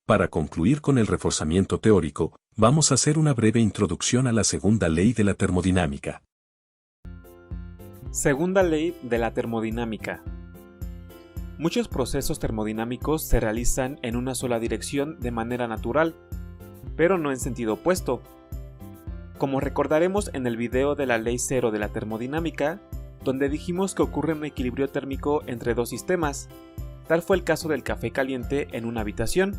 Para concluir con el reforzamiento teórico, vamos a hacer una breve introducción a la segunda ley de la termodinámica. Segunda ley de la termodinámica. Muchos procesos termodinámicos se realizan en una sola dirección de manera natural, pero no en sentido opuesto. Como recordaremos en el video de la ley cero de la termodinámica, donde dijimos que ocurre un equilibrio térmico entre dos sistemas. Tal fue el caso del café caliente en una habitación.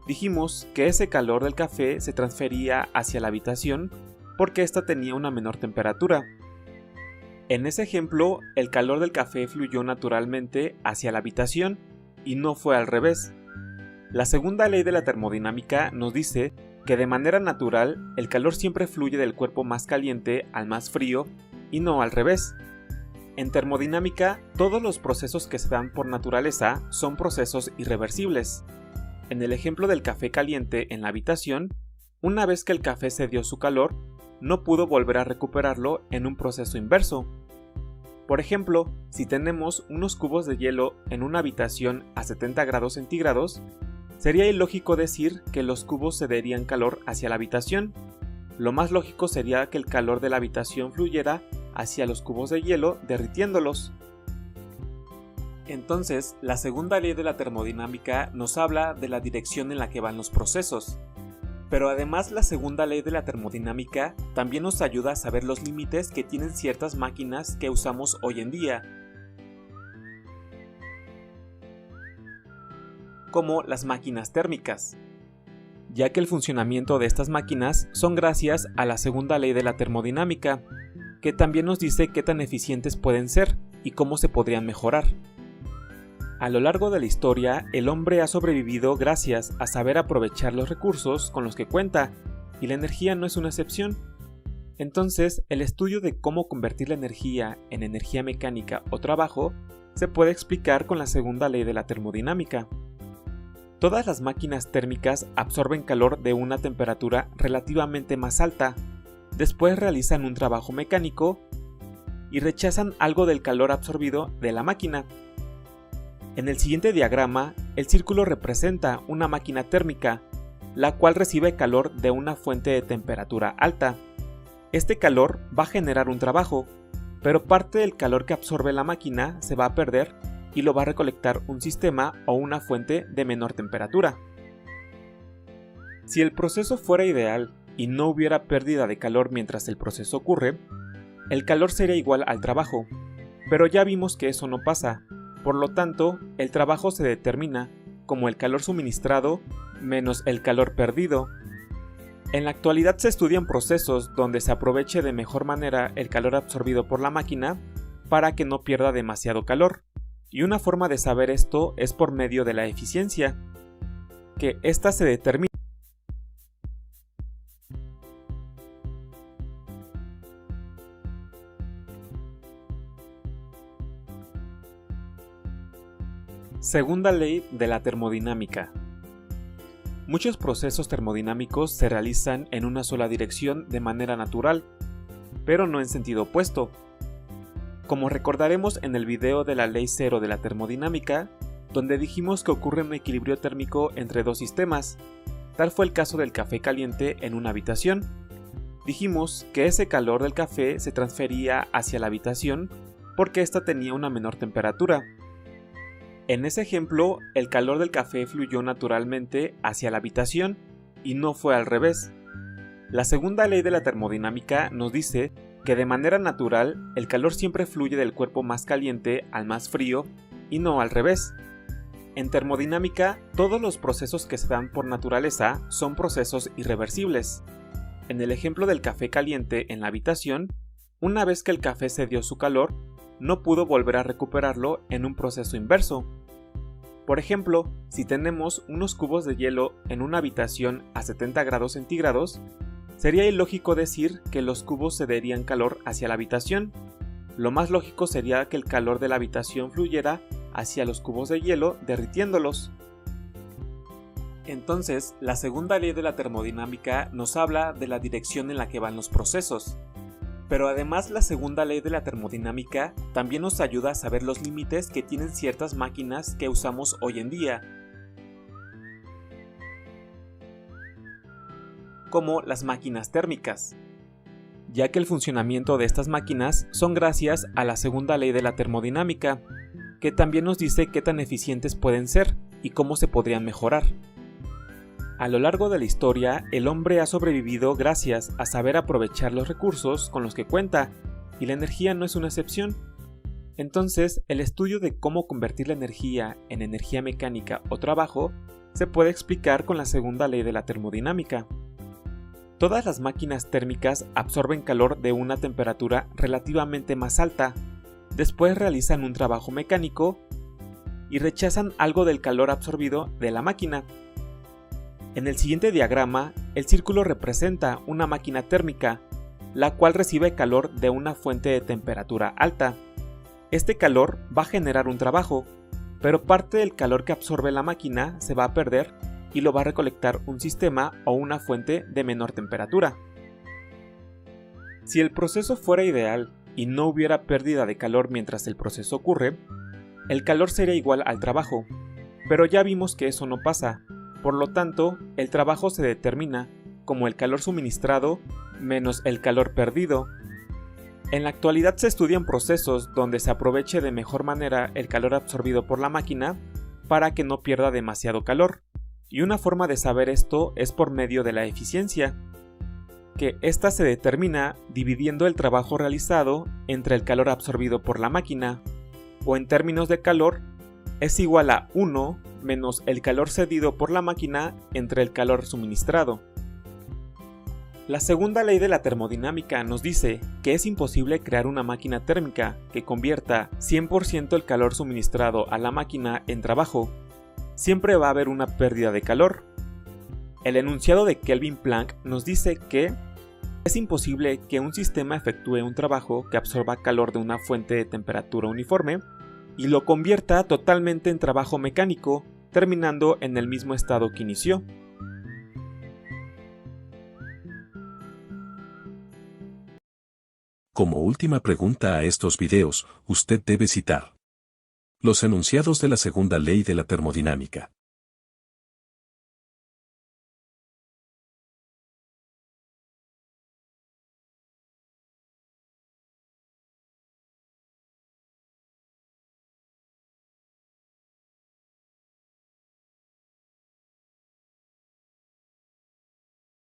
Dijimos que ese calor del café se transfería hacia la habitación porque ésta tenía una menor temperatura. En ese ejemplo, el calor del café fluyó naturalmente hacia la habitación y no fue al revés. La segunda ley de la termodinámica nos dice que de manera natural el calor siempre fluye del cuerpo más caliente al más frío y no al revés. En termodinámica, todos los procesos que se dan por naturaleza son procesos irreversibles. En el ejemplo del café caliente en la habitación, una vez que el café cedió su calor, no pudo volver a recuperarlo en un proceso inverso. Por ejemplo, si tenemos unos cubos de hielo en una habitación a 70 grados centígrados, sería ilógico decir que los cubos cederían calor hacia la habitación. Lo más lógico sería que el calor de la habitación fluyera hacia los cubos de hielo, derritiéndolos. Entonces, la segunda ley de la termodinámica nos habla de la dirección en la que van los procesos. Pero además, la segunda ley de la termodinámica también nos ayuda a saber los límites que tienen ciertas máquinas que usamos hoy en día, como las máquinas térmicas, ya que el funcionamiento de estas máquinas son gracias a la segunda ley de la termodinámica, que también nos dice qué tan eficientes pueden ser y cómo se podrían mejorar. A lo largo de la historia, el hombre ha sobrevivido gracias a saber aprovechar los recursos con los que cuenta, y la energía no es una excepción. Entonces, el estudio de cómo convertir la energía en energía mecánica o trabajo se puede explicar con la segunda ley de la termodinámica. Todas las máquinas térmicas absorben calor de una temperatura relativamente más alta, después realizan un trabajo mecánico y rechazan algo del calor absorbido de la máquina. En el siguiente diagrama, el círculo representa una máquina térmica, la cual recibe calor de una fuente de temperatura alta. Este calor va a generar un trabajo, pero parte del calor que absorbe la máquina se va a perder y lo va a recolectar un sistema o una fuente de menor temperatura. Si el proceso fuera ideal y no hubiera pérdida de calor mientras el proceso ocurre, el calor sería igual al trabajo, pero ya vimos que eso no pasa. Por lo tanto, el trabajo se determina como el calor suministrado menos el calor perdido. En la actualidad se estudian procesos donde se aproveche de mejor manera el calor absorbido por la máquina para que no pierda demasiado calor. Y una forma de saber esto es por medio de la eficiencia, que ésta se determina. Segunda ley de la termodinámica. Muchos procesos termodinámicos se realizan en una sola dirección de manera natural, pero no en sentido opuesto. Como recordaremos en el video de la ley cero de la termodinámica, donde dijimos que ocurre un equilibrio térmico entre dos sistemas. Tal fue el caso del café caliente en una habitación. Dijimos que ese calor del café se transfería hacia la habitación porque ésta tenía una menor temperatura. En ese ejemplo, el calor del café fluyó naturalmente hacia la habitación y no fue al revés. La segunda ley de la termodinámica nos dice que de manera natural el calor siempre fluye del cuerpo más caliente al más frío y no al revés. En termodinámica, todos los procesos que se dan por naturaleza son procesos irreversibles. En el ejemplo del café caliente en la habitación, una vez que el café cedió su calor, no pudo volver a recuperarlo en un proceso inverso. Por ejemplo, si tenemos unos cubos de hielo en una habitación a 70 grados centígrados, sería ilógico decir que los cubos cederían calor hacia la habitación. Lo más lógico sería que el calor de la habitación fluyera hacia los cubos de hielo, derritiéndolos. Entonces, la segunda ley de la termodinámica nos habla de la dirección en la que van los procesos. Pero además, la segunda ley de la termodinámica también nos ayuda a saber los límites que tienen ciertas máquinas que usamos hoy en día, como las máquinas térmicas, ya que el funcionamiento de estas máquinas son gracias a la segunda ley de la termodinámica, que también nos dice qué tan eficientes pueden ser y cómo se podrían mejorar. A lo largo de la historia, el hombre ha sobrevivido gracias a saber aprovechar los recursos con los que cuenta, y la energía no es una excepción. Entonces, el estudio de cómo convertir la energía en energía mecánica o trabajo se puede explicar con la segunda ley de la termodinámica. Todas las máquinas térmicas absorben calor de una temperatura relativamente más alta, después realizan un trabajo mecánico y rechazan algo del calor absorbido de la máquina. En el siguiente diagrama, el círculo representa una máquina térmica, la cual recibe calor de una fuente de temperatura alta. Este calor va a generar un trabajo, pero parte del calor que absorbe la máquina se va a perder y lo va a recolectar un sistema o una fuente de menor temperatura. Si el proceso fuera ideal y no hubiera pérdida de calor mientras el proceso ocurre, el calor sería igual al trabajo, pero ya vimos que eso no pasa. Por lo tanto, el trabajo se determina como el calor suministrado menos el calor perdido. En la actualidad se estudian procesos donde se aproveche de mejor manera el calor absorbido por la máquina para que no pierda demasiado calor, y una forma de saber esto es por medio de la eficiencia, que ésta se determina dividiendo el trabajo realizado entre el calor absorbido por la máquina, o en términos de calor, es igual a 1 menos el calor cedido por la máquina entre el calor suministrado. La segunda ley de la termodinámica nos dice que es imposible crear una máquina térmica que convierta 100% el calor suministrado a la máquina en trabajo. Siempre va a haber una pérdida de calor. El enunciado de Kelvin Planck nos dice que es imposible que un sistema efectúe un trabajo que absorba calor de una fuente de temperatura uniforme y lo convierta totalmente en trabajo mecánico, terminando en el mismo estado que inició. Como última pregunta a estos videos, usted debe citar los enunciados de la segunda ley de la termodinámica.